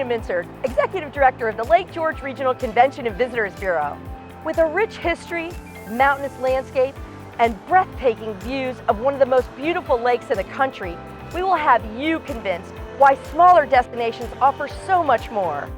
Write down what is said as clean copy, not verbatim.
Mincer, Executive Director of the Lake George Regional Convention and Visitors Bureau. With a rich history, mountainous landscape, and breathtaking views of one of the most beautiful lakes in the country, we will have you convinced why smaller destinations offer so much more.